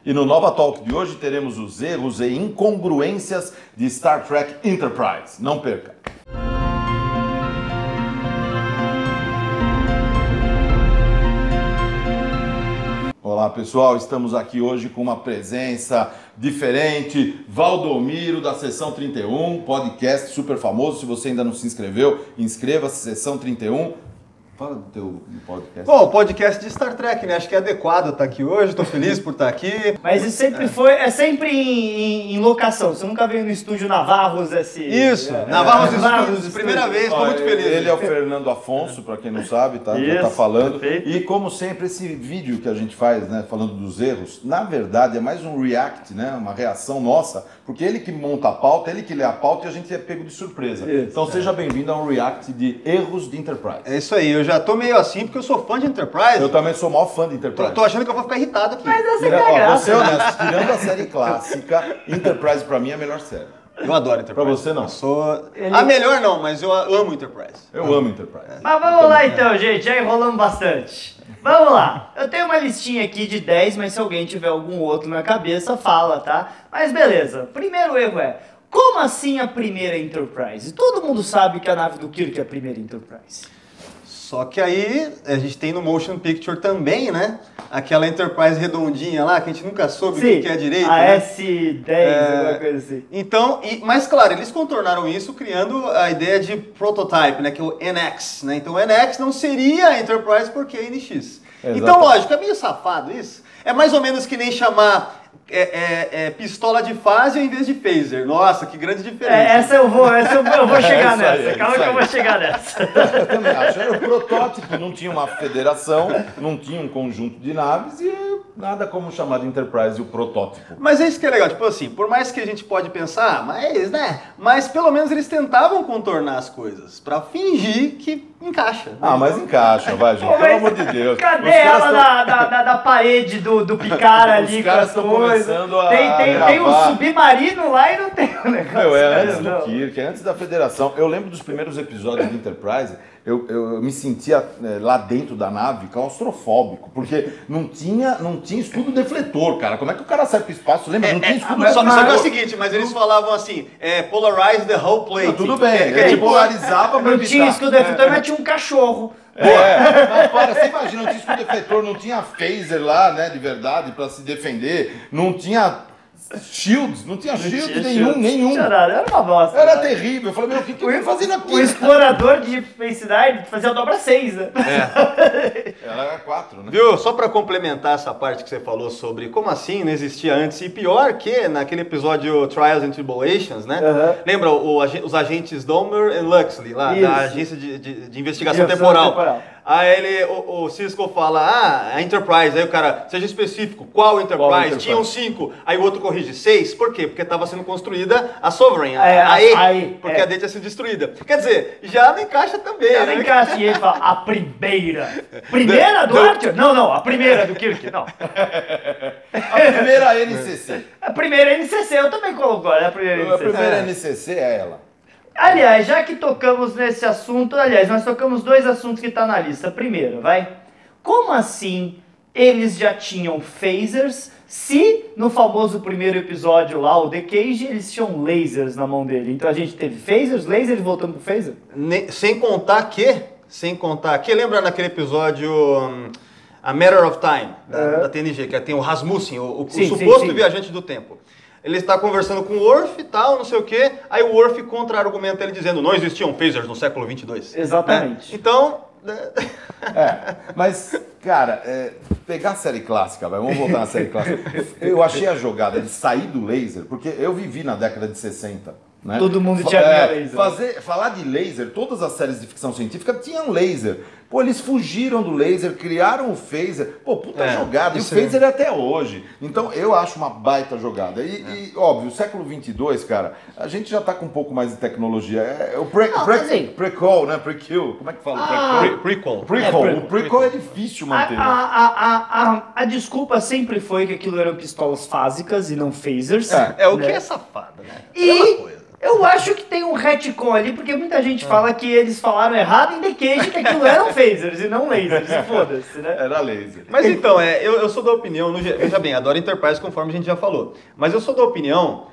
E no Nova Talk de hoje teremos os erros e incongruências de Star Trek Enterprise. Não perca! Olá pessoal, estamos aqui hoje com uma presença diferente, Valdomiro da Sessão 31, podcast super famoso. Se você ainda não se inscreveu, inscreva-se, Sessão 31. Fala do teu podcast. Bom, o podcast de Star Trek, né? Acho que é adequado estar aqui hoje, estou feliz por estar aqui. Mas isso sempre foi, é sempre em locação, você nunca veio no estúdio Navarros esse... Isso, Navarros Studios, primeira vez, estou muito feliz. Ele é o Fernando Afonso, para quem não sabe, tá? Isso, já tá falando. perfeito. E como sempre, esse vídeo que a gente faz, né, falando dos erros, na verdade é mais um react, né? Uma reação nossa, porque ele que monta a pauta, ele que lê a pauta e a gente é pego de surpresa. Isso, então seja bem-vindo a um react de erros de Enterprise. É isso aí, eu já tô meio assim porque eu sou fã de Enterprise. Eu também sou o maior fã de Enterprise. Tô achando que eu vou ficar irritado aqui. Mas essa Tira, que é a ó, graça. você é honesto, tirando a série clássica, Enterprise pra mim é a melhor série. Eu adoro Enterprise. Pra você não. Eu sou... A melhor não, mas eu amo Enterprise. Eu amo Enterprise. Mas vamos lá então, gente, já enrolamos bastante. Vamos lá, eu tenho uma listinha aqui de 10, mas se alguém tiver algum outro na cabeça, fala, tá? Mas beleza, primeiro erro é, como assim a primeira Enterprise? Todo mundo sabe que a nave do Kirk é a primeira Enterprise. Só que aí a gente tem no Motion Picture também, né? Aquela Enterprise redondinha lá, que a gente nunca soube o que é direito. A né? S10, alguma coisa assim. Então, mas claro, eles contornaram isso criando a ideia de prototype, né? Que é o NX, né? Então o NX não seria a Enterprise porque é NX. Exato. Então, lógico, é meio safado isso. É mais ou menos que nem chamar pistola de fase ao invés de phaser. Nossa, que grande diferença. Essa eu vou chegar isso aí, nessa, calma isso que eu aí. vou chegar nessa. Eu também acho. Era o protótipo, não tinha uma federação, não tinha um conjunto de naves e nada como chamar de Enterprise o protótipo. Mas é isso que é legal, tipo assim, por mais que a gente pode pensar, mas pelo menos eles tentavam contornar as coisas, pra fingir que encaixa. Né? Ah, mas encaixa, vai, gente, Pô, pelo mas amor de Deus. Cadê Os caras ela tão- da parede do Picard ali? Os caras com as estão coisas? começando a Tem um gravar. submarino lá e não tem o negócio. Meu, é antes não. do Kirk, é antes da Federação. Eu lembro dos primeiros episódios de Enterprise, eu me sentia lá dentro da nave claustrofóbico, porque não tinha escudo defletor, cara. Como é que o cara sai pro espaço? Lembra? Não tinha escudo Só defletor. que é o seguinte, mas eles falavam assim, polarize the whole plate. Não, tudo bem, ele polarizava pra Não tinha evitar. escudo defletor, mas tinha um cachorro. Não, para, você imagina, não tinha escudo defletor, não tinha phaser lá, né, de verdade, pra se defender, não tinha shields, não tinha shield nenhum. Era uma bosta. Era né? terrível, eu falei, meu, o que eu tô fazendo aqui? O explorador de Space Nine fazia a dobra 6, né? Ela era 4, né? Viu? Só pra complementar essa parte que você falou sobre como assim não existia antes, e pior que naquele episódio Trials and Tribulations, né? Uhum. Lembra os agentes Dahmer e Luxley, lá Isso. da agência de investigação temporal. Aí o Cisco fala, a Enterprise, aí o cara, seja específico, qual Enterprise? Qual Enterprise? Tinham 5, aí o outro corrige 6, por quê? Porque estava sendo construída a Sovereign, a E, porque a D tinha sido destruída. Quer dizer, já não encaixa também, Ela né? encaixa e ele fala, a primeira. Primeira do Archer? Não, a primeira do Kirk, não. A primeira NCC. A primeira NCC, eu também coloco, né? A primeira A NCC. primeira NCC é ela. Aliás, já que tocamos nesse assunto, nós tocamos dois assuntos que tá na lista. Primeiro, vai. Como assim eles já tinham phasers se no famoso primeiro episódio lá, o The Cage, eles tinham lasers na mão dele? Então a gente teve phasers, lasers, voltando pro phaser? Sem contar que, lembra naquele episódio A Matter of Time, da TNG, que tem o Rasmussen, o suposto viajante do tempo. Ele está conversando com o Worf e tal, não sei o quê, aí o Worf contra-argumenta ele dizendo, não existiam phasers no século 22. Exatamente. Né? Então... Mas, cara, pegar a série clássica, vamos voltar na série clássica. Eu achei a jogada de sair do laser, porque eu vivi na década de 60. Né? Todo mundo tinha laser. Falar de laser, todas as séries de ficção científica tinham laser. Pô, eles fugiram do laser, criaram o phaser. Pô, puta jogada. E o phaser é até hoje. Então, eu acho uma baita jogada. E óbvio, o século 22, cara, a gente já tá com um pouco mais de tecnologia. O prequel, né? Prequel. Como é que fala? Prequel. O prequel é difícil manter. A desculpa sempre foi que aquilo eram pistolas fásicas e não phasers. O que é safado, né? E Eu acho que tem um retcon ali, porque muita gente fala que eles falaram errado em The Cage, que aquilo eram phasers e não lasers, foda-se, né? Era laser. Mas então, eu sou da opinião, veja bem, adoro Enterprise conforme a gente já falou, mas eu sou da opinião,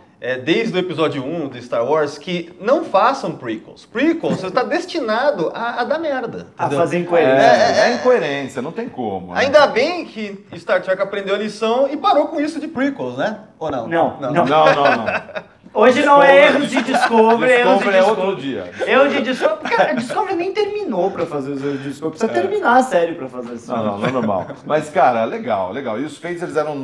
desde o episódio 1 de Star Wars, que não façam prequels. Prequels, você está destinado a dar merda. A entendeu? fazer incoerência. É incoerência, não tem como. Né? Ainda bem que Star Trek aprendeu a lição e parou com isso de prequels, né? Ou não? Não. Não. Hoje não é erros de Discovery, Discovery é outro dia. Erro de Discovery, porque a Discovery nem terminou pra fazer os erros de Discovery, precisa terminar a série pra fazer isso. Não é normal. Mas, cara, legal. E os phasers eram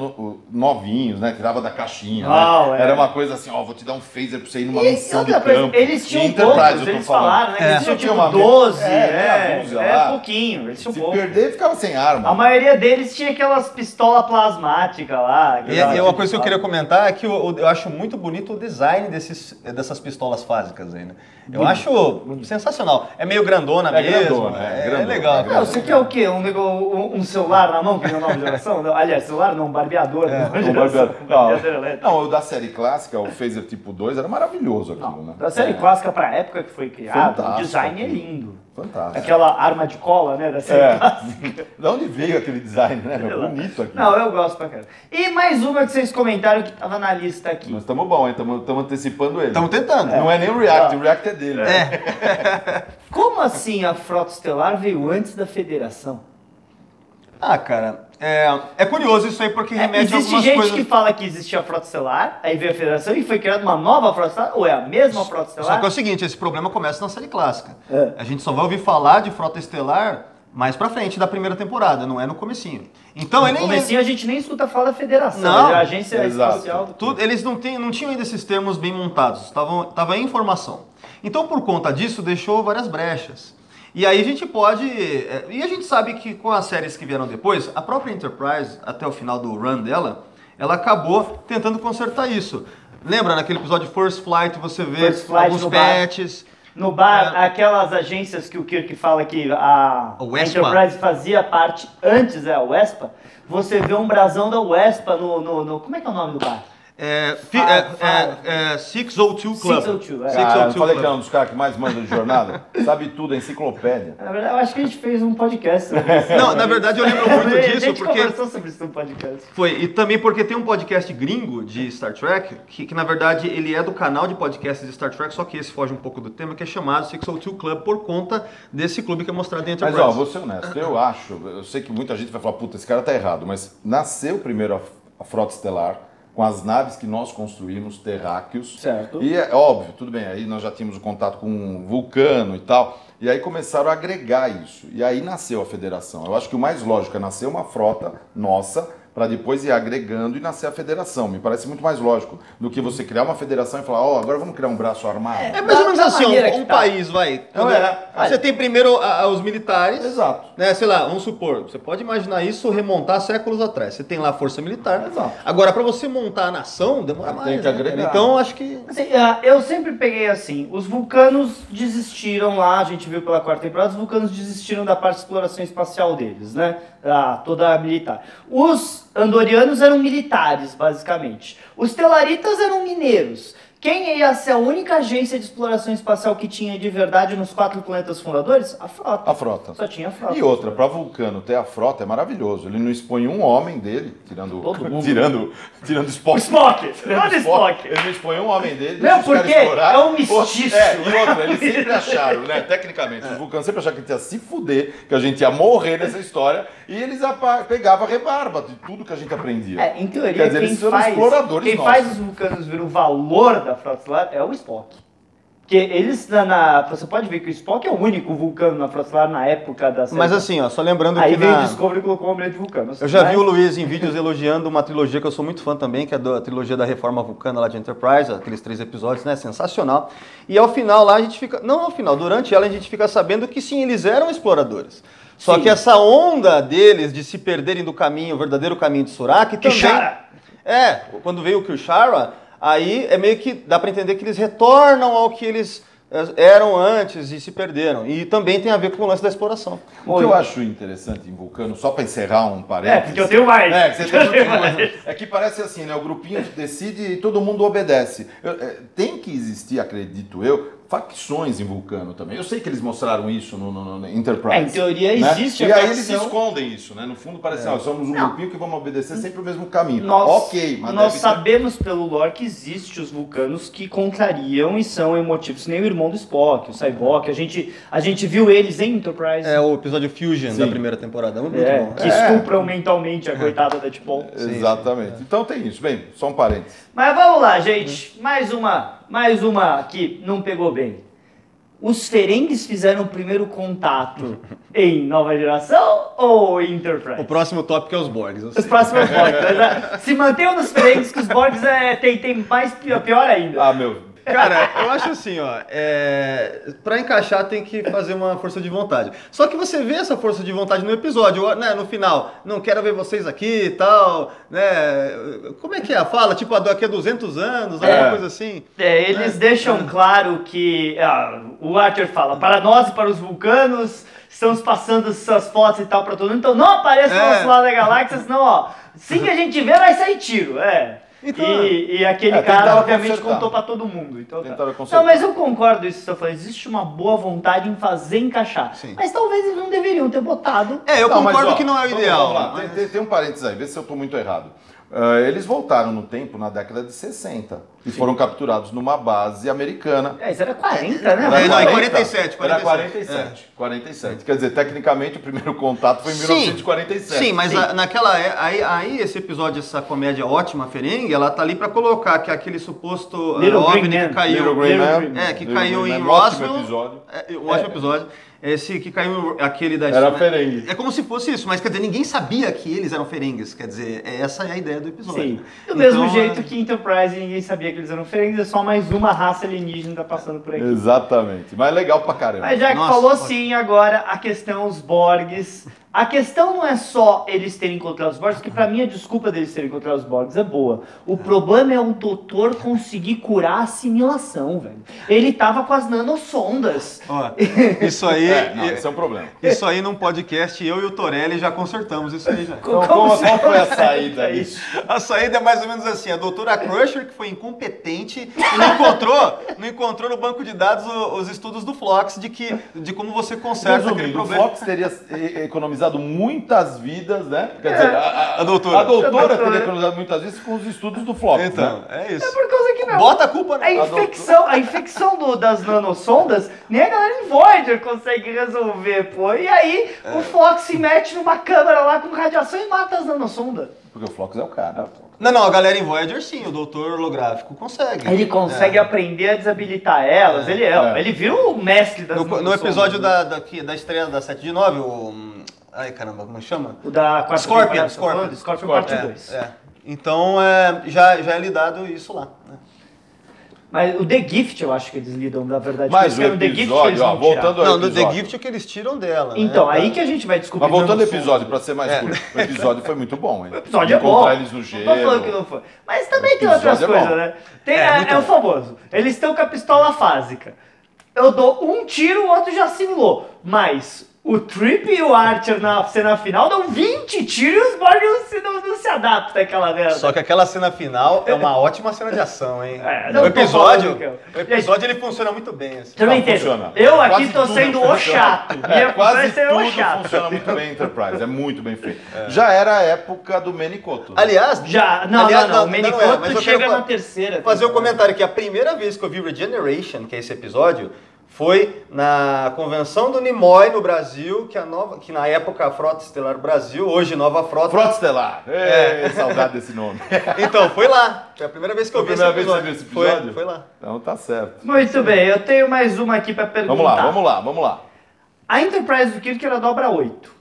novinhos, né? Tirava da caixinha, né? Era uma coisa assim, vou te dar um phaser pra você ir numa missão de campo. Eles tinham poucos, eles falaram, né? Eles tinham tipo 12, pouquinho. Eles tinham pouco. Se perder, ficava sem arma. A maioria deles tinha aquelas pistolas plasmáticas lá. E uma coisa que eu queria comentar é que eu acho muito bonito o design dessas pistolas fásicas aí, né? Eu acho sensacional. É meio grandona mesmo. É legal. Você quer o quê? Um celular na mão, que é a nova geração? Aliás, celular não, barbeador. Não, o da série clássica, o phaser tipo 2, era maravilhoso aquilo, né? Da série clássica pra época que foi criado, o design é lindo. Fantástico. Aquela arma de cola, né, da série clássica. De onde veio aquele design, né? É bonito aqui. Não, eu gosto pra caramba. E mais uma que vocês comentaram que tava na lista aqui. Nós estamos bom, hein? Estamos antecipando ele. Estamos tentando. Não é nem o React, o React é dele. Como assim a Frota Estelar veio antes da Federação? Cara, é curioso isso aí porque remete a algumas existe gente coisas... que fala que existia a Frota Estelar, aí veio a Federação e foi criada uma nova Frota Estelar, ou é a mesma Frota Estelar? Só que é o seguinte, esse problema começa na série clássica. A gente só vai ouvir falar de Frota Estelar mais pra frente da primeira temporada, não é no comecinho. Então, no comecinho a gente nem escuta falar da Federação, não, a agência espacial. Eles não tinham ainda esses termos bem montados, tava em formação. Então, por conta disso, deixou várias brechas. E aí a gente pode... E a gente sabe que com as séries que vieram depois, a própria Enterprise, até o final do run dela, ela acabou tentando consertar isso. Lembra, naquele episódio First Flight, você vê alguns patches... No bar, aquelas agências que o Kirk fala que a Enterprise fazia parte antes, a WESPA, você vê um brasão da WESPA no... Como é que é o nome do bar? 602 Club. 602, eu falei que é um dos caras que mais manda de jornada. Sabe tudo, é enciclopédia. Na verdade, eu acho que a gente fez um podcast sobre isso. Não, na verdade eu lembro muito disso. A gente porque conversou sobre isso no podcast. Foi, e também porque tem um podcast gringo de Star Trek, que na verdade ele é do canal de podcasts de Star Trek, só que esse foge um pouco do tema, que é chamado 602 Club por conta desse clube que é mostrado dentro da Enterprise. Mas vou ser honesto, eu sei que muita gente vai falar, puta, esse cara tá errado, mas nasceu primeiro a Frota Estelar, com as naves que nós construímos, terráqueos. Certo. E é óbvio, tudo bem, aí nós já tínhamos o contato com um Vulcano e tal, e aí começaram a agregar isso. E aí nasceu a Federação. Eu acho que o mais lógico é nascer uma frota nossa, para depois ir agregando e nascer a federação. Me parece muito mais lógico do que você criar uma federação e falar, agora vamos criar um braço armado. É mais ou menos assim, um país, vai. Você tem primeiro os militares. Exato. Né, sei lá, vamos supor, você pode imaginar isso remontar séculos atrás. Você tem lá a força militar. Exato. Agora, para você montar a nação, demora mais. Tem que agregar. Né? Então, acho que... Assim, eu sempre peguei assim, os vulcanos desistiram lá, a gente viu pela quarta temporada, os vulcanos desistiram da parte de exploração espacial deles, né? Toda a militar. Os andorianos eram militares, basicamente. Os telaritas eram mineiros. Quem ia ser a única agência de exploração espacial que tinha de verdade nos 4 planetas fundadores? A frota. A frota. Só tinha a frota. E outra, para Vulcano ter a frota é maravilhoso. Ele não expõe um homem dele, tirando Spock. Spock! Olha Spock! Ele não expõe um homem dele. Não, porque é um mestiço. E outra, eles sempre acharam, né? Tecnicamente, os vulcanos sempre acharam que a gente ia se fuder, que a gente ia morrer nessa história, e eles pegavam a rebarba de tudo que a gente aprendia. Em teoria, quer dizer, eles foram exploradores quem faz os vulcanos ver o valor da Frota Estelar é o Spock. Porque eles, você pode ver que o Spock é o único vulcano na Frota Estelar na época da série. Mas assim, só lembrando aí que veio o Discovery e colocou o Homem de Vulcano. Eu já vi o Luiz em vídeos elogiando uma trilogia que eu sou muito fã também, que é a trilogia da Reforma Vulcana lá de Enterprise, aqueles 3 episódios, né? Sensacional. E ao final lá a gente fica... Não ao final, durante ela a gente fica sabendo que sim, eles eram exploradores. Só que essa onda deles de se perderem do caminho, o verdadeiro caminho de Surak também... Kishara! Quando veio o Kishara... Aí é meio que dá pra entender que eles retornam ao que eles eram antes e se perderam. E também tem a ver com o lance da exploração. O que eu acho interessante em Vulcano, só para encerrar um parênteses... porque eu tenho mais. É que parece assim, né? O grupinho decide e todo mundo obedece. Tem que existir, acredito eu, facções em Vulcano também. Eu sei que eles mostraram isso no Enterprise. Em teoria existe a facção. E aí eles facção. escondem isso, né? No fundo parece, somos um grupinho que vamos obedecer sempre o mesmo caminho. Nós mas sabemos pelo lore que existe os vulcanos que contrariam e são emotivos, que nem o irmão do Spock, o Cyborg. A gente viu eles em Enterprise. É o episódio Fusion da primeira temporada. Muito bom. Que estupram mentalmente a coitada da T'Pol. Exatamente. Então tem isso. Bem, só um parênteses. Mas vamos lá, gente. Mais uma que não pegou bem. Os Ferengues fizeram o primeiro contato em Nova Geração ou em Enterprise? O próximo tópico é os Borgs. Os próximos Borgs. Mas, se mantenham nos Ferengues, que os Borgs tem mais pior ainda. Ah, meu... Cara, eu acho assim, ó, pra encaixar tem que fazer uma força de vontade. Só que você vê essa força de vontade no episódio, né, no final, não quero ver vocês aqui e tal, né, como é que é a fala? Tipo, daqui a 200 anos, alguma coisa assim. Eles deixam claro que, o Archer fala, para nós e para os vulcanos, estamos passando essas fotos e tal pra todo mundo, então não apareça no nosso lado da galáxia, senão, ó, assim que a gente vê, vai sair tiro, Então, e aquele cara, obviamente, contou pra todo mundo. Então, não, mas eu concordo com isso que você falou. Existe uma boa vontade em fazer encaixar. Sim. Mas talvez eles não deveriam ter botado. Eu concordo que não é o ideal. Vamos lá. Tem um parênteses aí, vê se eu tô muito errado. Eles voltaram no tempo na década de 60 e foram capturados numa base americana. Isso era 40, né? Não, em 47. Era 47. Quer dizer, tecnicamente o primeiro contato foi em 1947. Sim, mas naquela aí esse episódio, essa comédia ótima, Ferengue, ela tá ali pra colocar que aquele suposto OVNI que caiu, que caiu em Roswell. Um ótimo episódio. Esse que caiu, aquele da... Era Ferengue. É como se fosse isso, mas quer dizer, ninguém sabia que eles eram Ferengues. Quer dizer, essa é a ideia do episódio. Sim. Do mesmo jeito que Enterprise ninguém sabia que eles eram Ferengues, é só mais uma raça alienígena tá passando por aqui. Exatamente. Mas legal pra caramba. Mas já que falou sim, agora a questão os Borgs. A questão não é só eles terem encontrado os Borgs, porque pra mim a desculpa deles terem encontrado os Borgs é boa. O problema é o doutor conseguir curar a assimilação, velho. Ele tava com as nanosondas. Ó, isso aí... Isso é um problema. Isso aí num podcast, eu e o Torelli já consertamos isso aí já. Então, qual foi a saída aí? A saída é mais ou menos assim, a doutora Crusher, que foi incompetente e não encontrou no banco de dados os estudos do Phlox de como você conserta aquele problema. O Phlox teria economizado muitas vidas, né? Quer dizer, a doutora teria economizado muitas vidas com os estudos do Phlox. Então, né? é isso. É por causa que não. Bota a culpa na a infecção das nanosondas, nem a galera em Voyager consegue resolver, pô. E aí o Phlox se mete numa câmera lá com radiação e mata as nanosondas. Porque o Phlox é o cara. Não, a galera em Voyager sim, o doutor holográfico consegue. Ele consegue aprender a desabilitar elas, ele vira o mestre das nanosondas. No episódio da estreia da 7 de 9, ai caramba, como chama? O da Scorpion parte 2. Então já é lidado isso lá. Né? Mas o The Gift eu acho que eles lidam, na verdade. Mas o episódio, voltando ao episódio. No The Gift é que eles tiram dela. Então, né? aí que a gente vai descobrir. Mas voltando ao episódio, pra ser mais curto, o episódio foi muito bom, hein? O episódio é bom. Eles no gelo. Não tô falando que não foi. Mas também tem outras coisas, né? É o famoso. Eles estão com a pistola fásica. Eu dou um tiro, o outro já assimilou. Mas o Trip e o Archer na cena final dão 20 tiros e os Borg não se adaptam àquela merda. Só que aquela cena final é uma ótima cena de ação, hein? O episódio ele funciona muito bem. Assim. Também funciona. Eu aqui tô sendo o chato. Quase tudo funciona muito bem em Enterprise. É muito bem feito. Já era a época do Manicoto. Aliás, não. O Manicoto chega na terceira. Fazer um comentário que a primeira vez que eu vi Regeneration, que é esse episódio, foi na convenção do Nimoy no Brasil, que na época a Frota Estelar Brasil, hoje Nova Frota... Frota Estelar! Saudade desse nome. Então, foi lá. Foi a primeira vez que eu vi esse episódio. Foi a primeira vez que você viu esse episódio? Foi lá. Então tá certo. Muito bem, eu tenho mais uma aqui pra perguntar. Vamos lá. A Enterprise do Kirk era dobra 8.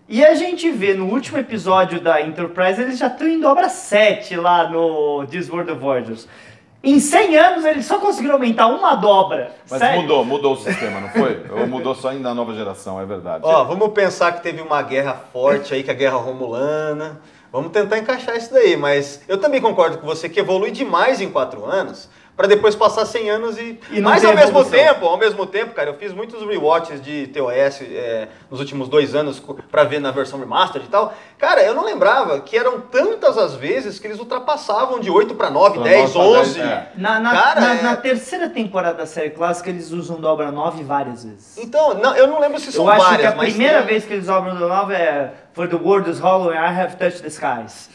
E a gente vê no último episódio da Enterprise, eles já estão em dobra 7 lá no This World of Voyagers. Em 100 anos eles só conseguiram aumentar uma dobra. Mas sério? mudou o sistema, não foi? Ou mudou só ainda na nova geração, é verdade. Vamos pensar que teve uma guerra forte aí, que é a Guerra Romulana. Vamos tentar encaixar isso daí, mas eu também concordo com você que evolui demais em 4 anos para depois passar 100 anos e mas ao mesmo tempo, cara, eu fiz muitos rewatches de TOS nos últimos 2 anos para ver na versão remastered e tal. Cara, eu não lembrava que eram tantas as vezes que eles ultrapassavam de 8 para 9, 10, 11. Na terceira temporada da série clássica, eles usam dobra 9 várias vezes. Então, eu não lembro se são várias, mas... Eu acho que a primeira vez que eles dobram dobra 9 é For the world is hollow and I have touched the skies.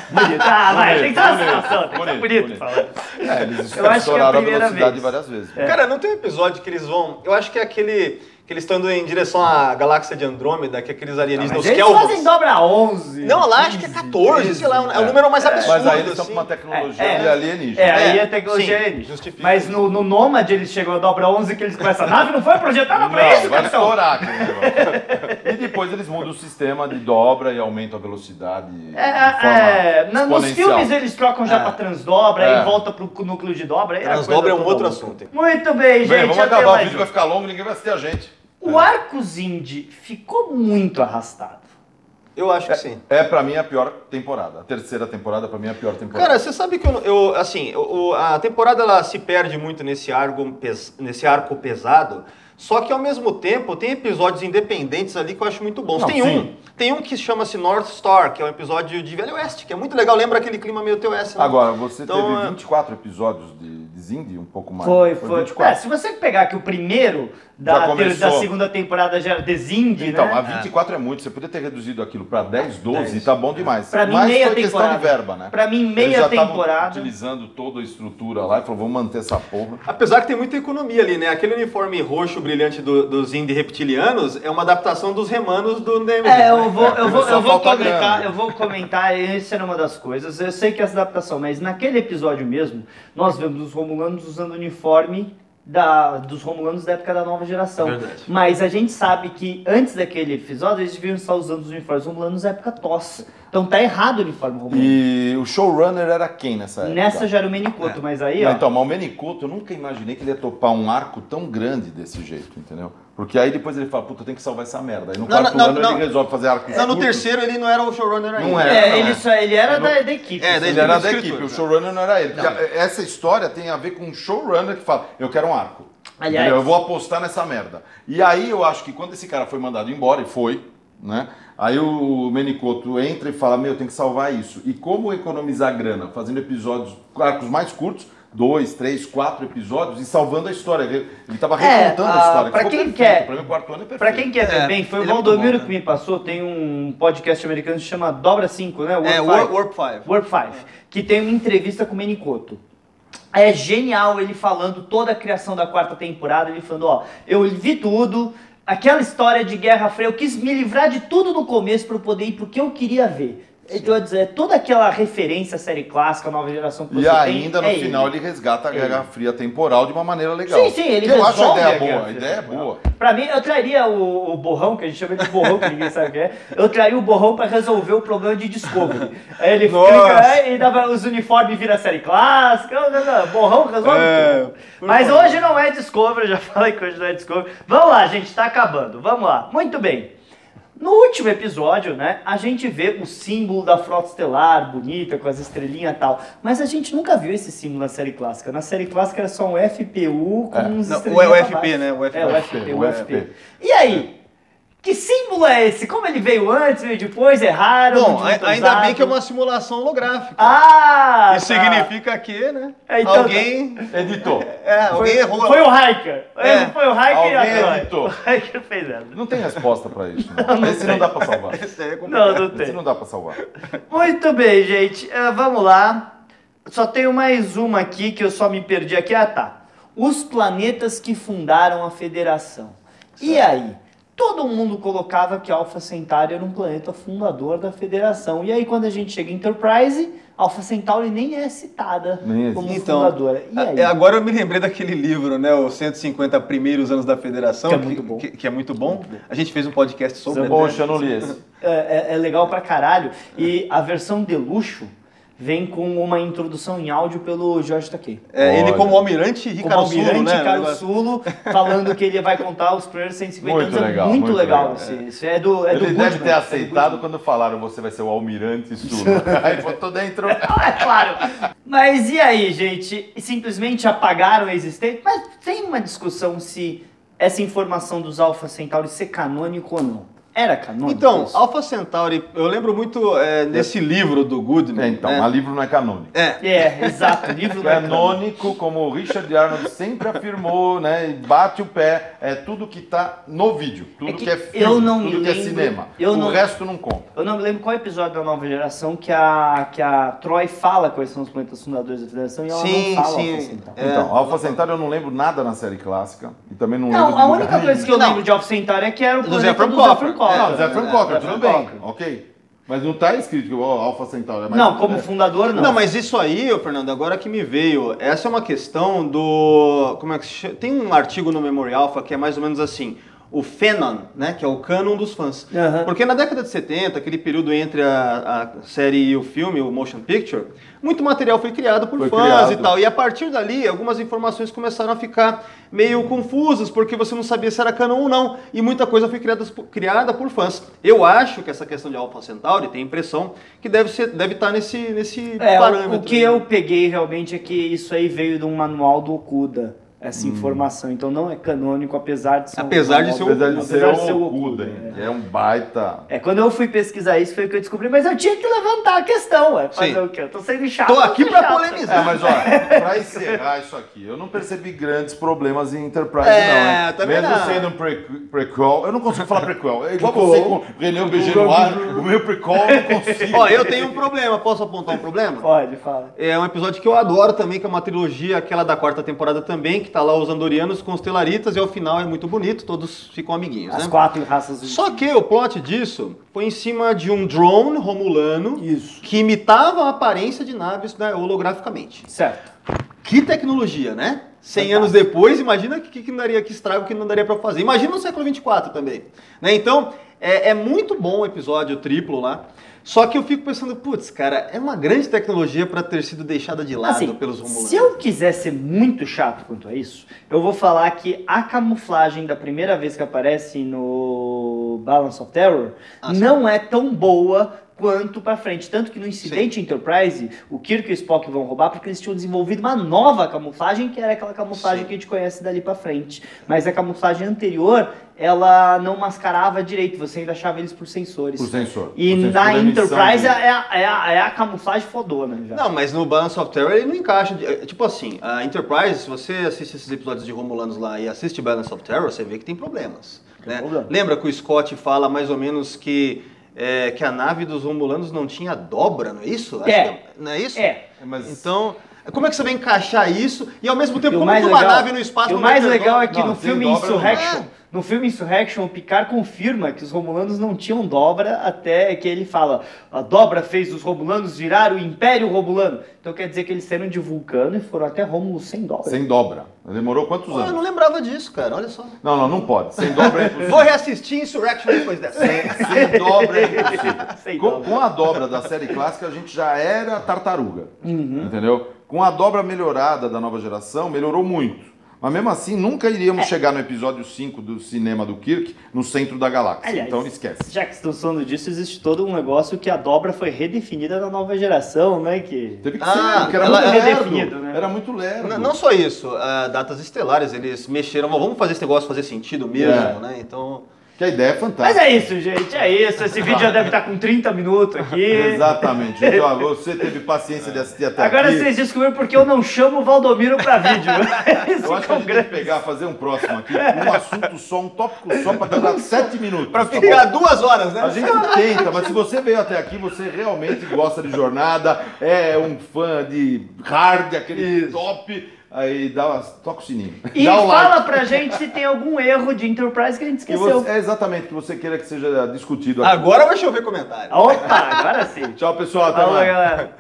Bonito. Vai, tem que ser uma situação, tem que ser bonito falando. Eles estouraram a velocidade várias vezes. Cara, não tem um episódio que eles vão... Eu acho que é aquele... Que eles estão indo em direção à galáxia de Andrômeda, que é aqueles alienígenas Kelvins. Eles fazem dobra 11. Não, lá acho que é 14, sei lá, é o número mais absurdo. Mas aí eles estão com uma tecnologia alienígena. Aí a tecnologia alienígena. Mas no Nomad eles chegam a dobra 11 que eles começam, a nave não foi projetada pra isso, vai estourar aquele negócio. E depois eles mudam o sistema de dobra e aumentam a velocidade nos filmes eles trocam já pra transdobra e volta pro núcleo de dobra. Transdobra é um outro assunto. Muito bem, gente. Vamos acabar, o vídeo vai ficar longo, ninguém vai assistir a gente. O arco Zindi ficou muito arrastado. Eu acho que sim. Pra mim a pior temporada. A terceira temporada pra mim é a pior temporada. Cara, você sabe que a temporada ela se perde muito nesse arco pesado. Só que ao mesmo tempo tem episódios independentes ali que eu acho muito bons. Tem um que chama-se North Star, que é um episódio de Velho Oeste, que é muito legal, lembra aquele clima meio TOS, né? Agora, você teve 24 episódios de Zindi, um pouco mais. Foi 24. Se você pegar que o primeiro da segunda temporada já era de Zindi, então, a 24 é muito, você podia ter reduzido aquilo pra 10, 12 e tá bom demais. Pra mim, meia foi temporada. Questão de verba, né? Pra mim, meia temporada. Utilizando toda a estrutura lá e falou, vamos manter essa porra. Apesar que tem muita economia ali, né? Aquele uniforme roxo brilhante dos Zindi reptilianos é uma adaptação dos Remanos do Nemesis. Eu vou comentar, isso era uma das coisas. Eu sei que é essa adaptação, mas naquele episódio mesmo, nós vemos os Romulanos usando o uniforme dos Romulanos da época da nova geração. Verdade. Mas a gente sabe que antes daquele episódio eles deviam estar usando os uniformes Romulanos da época TOS. Então tá errado o uniforme Romulano. E o showrunner era quem nessa época? Nessa já era o Menicoto, mas aí, ó... Então, mas o Menicoto, eu nunca imaginei que ele ia topar um arco tão grande desse jeito, entendeu? Porque aí depois ele fala, puta, tem que salvar essa merda. Aí no quarto ano ele resolve fazer arcos curtos. No terceiro ele não era o showrunner ainda. Não era. Ele era da equipe. Ele era da equipe, o showrunner não era ele. Porque essa história tem a ver com um showrunner que fala, eu quero um arco. Aliás, eu vou apostar nessa merda. E aí eu acho que quando esse cara foi mandado embora, e foi, né? Aí o Menicoto entra e fala, tem que salvar isso. E como economizar grana? Fazendo episódios, arcos mais curtos, 2, 3, 4 episódios e salvando a história. Ele estava recontando a história. Pra quem quer, pra mim, o quarto ano é perfeito. Pra quem quer ver bem, foi o Valdomiro que me passou. Tem um podcast americano que se chama Dobra 5, né? Warp 5. Que tem uma entrevista com o Menicoto. É genial ele falando toda a criação da quarta temporada. Ele falando, eu vi tudo. Aquela história de Guerra Fria, eu quis me livrar de tudo no começo para eu poder ir porque eu queria ver. Então, toda aquela referência à série clássica, nova geração que você tem. E ainda no final ele resgata a Guerra Fria temporal de uma maneira legal. Sim, ele eu acho a ideia boa. A ideia é boa. Pra mim, eu traria o borrão, que a gente chama de borrão, que ninguém sabe o que é. Eu traria o borrão pra resolver o problema de Discovery. Aí ele clica e dava os uniformes vira série clássica. Borrão resolve tudo. Mas hoje não é Discovery, já falei que hoje não é Discovery. Vamos lá, gente, tá acabando. Vamos lá. Muito bem. No último episódio, né, a gente vê o símbolo da Frota Estelar, bonita, com as estrelinhas e tal. Mas a gente nunca viu esse símbolo na série clássica. Na série clássica era só um FPU com uns estrelinhas. O FP, né? O FP. E aí? Que símbolo é esse? Como ele veio antes, veio depois, erraram? Bom, ainda bem que é uma simulação holográfica. Isso significa que, né? Então, alguém editou. Alguém errou. Foi o Hiker. Foi o Hiker e alguém editou. O Hiker fez essa. Não tem resposta pra isso. Esse não dá pra salvar. Não tem. Esse não dá pra salvar. Muito bem, gente. Vamos lá. Só tenho mais uma aqui que eu só me perdi aqui. Tá. Os planetas que fundaram a Federação. Certo. E aí? Todo mundo colocava que Alpha Centauri era um planeta fundador da Federação. E aí, quando a gente chega em Enterprise, Alpha Centauri nem é citada como fundadora. E aí? Agora eu me lembrei daquele livro, né? Os 150 primeiros anos da Federação. Que é muito bom. Que é muito bom. A gente fez um podcast sobre... Poxa, eu não li esse. É legal pra caralho. E a versão de luxo vem com uma introdução em áudio pelo Jorge Takei. Ele como almirante Ricardo Sulo, falando que ele vai contar os primeiros 150 muito anos. Legal, muito legal. Isso é do Ele deve Goodman, ter aceitado quando falaram você vai ser o almirante Sulo. Aí botou dentro. É claro. Mas e aí, gente? Simplesmente apagaram a existência? Mas tem uma discussão se essa informação dos Alpha Centauri ser canônico ou não. Era canônico? Então, Alpha Centauri, eu lembro muito desse livro do Goodman. Então, mas livro não é canônico. Exato. Livro não é canônico, como o Richard Arnold sempre afirmou, né? E bate o pé, é tudo que tá no vídeo, tudo que é filme, tudo que é cinema. O resto não conta. Eu não me lembro qual episódio da Nova Geração que a Troy fala quais são os planetas fundadores da Federação e ela não fala Alpha Centauri. Então, Alpha Centauri eu não lembro nada na série clássica e também não lembro. Não, a única coisa que eu lembro de Alpha Centauri é que era o planeta do Zé Frank Cochrane. Não, Zé Frank Cochrane, tudo bem, ok. Mas não tá escrito que o Alpha Centauri é mais... Não, como fundador não. Não, mas isso aí, Fernando, agora que me veio, essa é uma questão do... Como é que se chama? Tem um artigo no Memory Alpha que é mais ou menos assim, o Fanon, né, que é o cânon dos fãs. Porque na década de 70, aquele período entre a série e o filme, o motion picture, muito material foi criado por fãs e tal. E a partir dali, algumas informações começaram a ficar meio confusas, porque você não sabia se era canon ou não. E muita coisa foi criada por fãs. Eu acho que essa questão de Alpha Centauri, tem a impressão que deve estar nesse parâmetro. O que eu peguei realmente é que isso aí veio de um manual do Okuda. Essa informação, então não é canônico, apesar de ser o Okuda, é um baita. Quando eu fui pesquisar isso foi o que eu descobri, mas eu tinha que levantar a questão, fazer o quê? Eu tô sendo chato. Tô aqui pra polemizar. Mas olha, pra encerrar isso aqui, eu não percebi grandes problemas em Enterprise não, hein? Mesmo sendo um prequel, eu não consigo falar prequel, é igual você com René BG no ar, o meu prequel eu não consigo. Ó, eu tenho um problema, posso apontar um problema? Pode, fala. É um episódio que eu adoro também, que é uma trilogia, aquela da 4ª temporada também, que tá lá os andorianos com os telaritas e ao final é muito bonito, todos ficam amiguinhos, As 4 raças. Só que o plot disso foi em cima de um drone romulano que imitava a aparência de naves, né, holograficamente. Certo. Que tecnologia, né? 100 anos depois, imagina que estrago que não daria pra fazer. Imagina no século 24 também. Né? Então, é muito bom o episódio triplo lá. Só que eu fico pensando, putz, cara, é uma grande tecnologia para ter sido deixada de lado pelos romulanos. Se eu quiser ser muito chato quanto a isso, eu vou falar que a camuflagem da primeira vez que aparece no Balance of Terror não é tão boa quanto pra frente. Tanto que no incidente Enterprise, o Kirk e o Spock vão roubar porque eles tinham desenvolvido uma nova camuflagem, que era aquela camuflagem que a gente conhece dali pra frente. Mas a camuflagem anterior, ela não mascarava direito, você ainda achava eles por sensores. Por sensor. E na Enterprise é a camuflagem fodona já. Não, mas no Balance of Terror ele não encaixa. Tipo assim, a Enterprise, se você assiste esses episódios de Romulanos lá e assiste Balance of Terror, você vê que tem problemas. Né? Lembra que o Scott fala mais ou menos que a nave dos Romulanos não tinha dobra, não é isso? Não é isso? Mas... Então, como é que você vai encaixar isso e ao mesmo tempo, como que uma nave no espaço... E o mais legal é que no filme Insurrection... No filme Insurrection, o Picard confirma que os Romulanos não tinham dobra até que ele fala a dobra fez os Romulanos virar o Império Romulano. Então quer dizer que eles saíram de Vulcano e foram até Rômulo sem dobra. Sem dobra. Demorou quantos anos? Eu não lembrava disso, cara. Olha só. Não pode. Sem dobra é impossível. Vou reassistir Insurrection depois dessa. Sem dobra é impossível. Com a dobra da série clássica, a gente já era tartaruga. Entendeu? Com a dobra melhorada da Nova Geração, melhorou muito. Mas mesmo assim, nunca iríamos chegar no episódio 5 do cinema do Kirk, no centro da galáxia. Aliás, então esquece. Já que estamos falando disso, existe todo um negócio que a dobra foi redefinida na Nova Geração, né? Teve que ser, porque era muito redefinido, né? Era muito lerdo. Não só isso, datas estelares, eles mexeram, vamos fazer esse negócio fazer sentido mesmo, né? Então... Que a ideia é fantástica. Mas é isso, gente, é isso. Esse vídeo já deve estar com 30 minutos aqui. Exatamente. Então, você teve paciência de assistir até Agora aqui. Agora vocês descobriram porque eu não chamo o Valdomiro para vídeo. Eu acho que a gente tem que fazer um próximo aqui, um assunto só, um tópico só, para durar 7 minutos. Para ficar 2 horas, né? A gente tenta, mas se você veio até aqui, você realmente gosta de jornada, é um fã de hard, aquele top... Aí toca o sininho. E fala pra gente se tem algum erro de Enterprise que a gente esqueceu. Exatamente, que você queira que seja discutido aqui. Agora vai chover comentário. Opa, agora sim. Tchau, pessoal. Até mais. Galera.